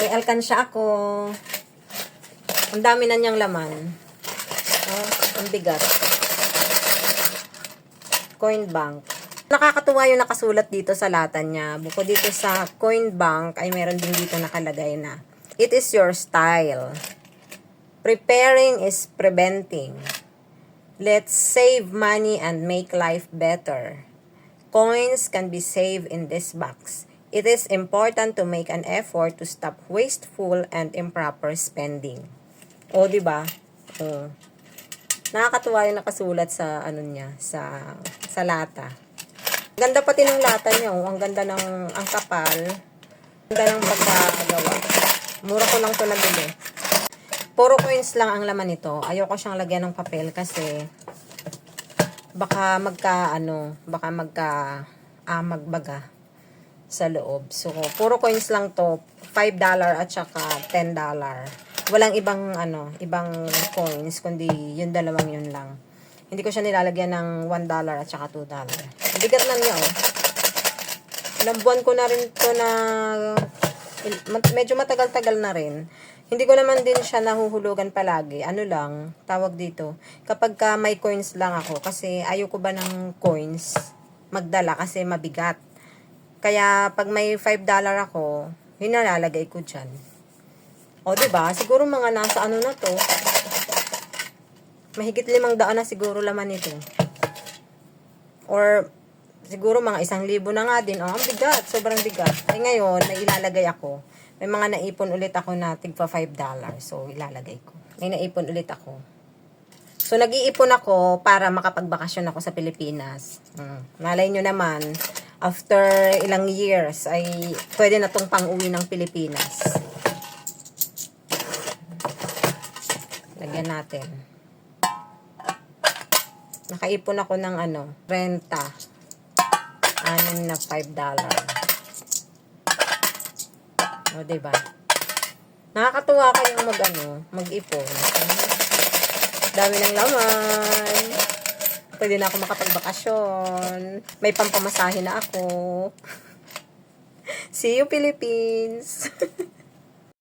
May alkansya ako. Ang dami na niyang laman. Oh, ang bigat. Coin Bank. Nakakatuwa yung nakasulat dito sa lata niya. Bukod dito sa Coin Bank, ay meron din dito nakalagay na, it is your style. Preparing is preventing. Let's save money and make life better. Coins can be saved in this box. It is important to make an effort to stop wasteful and improper spending. O, di ba? Nakakatuwa yung nakasulat sa ano niya, sa lata. Ganda pati ng lata niya, oh. Ang ganda ng ang kapal. Ang ganda ng pagkagawa. Mura ko lang 'to nabili. Puro coins lang ang laman nito. Ayoko siyang lagyan ng papel kasi baka magbaga sa loob. So, puro coins lang 'to. $5 at saka $10. Walang ibang coins kundi yung dalawang yun lang. Hindi ko siya nilalagyan ng $1 at saka $2. Bigat na niya, oh. Ilang buwan ko na rin to na medyo matagal-tagal na rin. Hindi ko naman din siya nahuhulugan palagi. Ano lang, tawag dito. Kapag ka may coins lang ako, kasi ayoko ba ng coins magdala kasi mabigat. Kaya pag may $5 ako, yun nalalagay ko dyan. O, diba? Siguro mga nasa ano na to. Mahigit 500 na siguro laman nito. Or, siguro mga 1,000 na nga din. Oh, ang bigat. Sobrang bigat. Eh ngayon, may ilalagay ako. May mga naipon ulit ako na tigpa $5. So, ilalagay ko. May naipon ulit ako. So, nag-iipon ako para makapagbakasyon ako sa Pilipinas. Malay nyo naman, after ilang years, ay pwede na tong pang-uwi ng Pilipinas. Lagyan natin. Nakaipon ako ng renta. Anim na $5. O, diba? Nakakatuwa kayong mag-ipon. Dami ng laman. Pwede na ako makapagbakasyon. May pampamasahe na ako. See you, Philippines!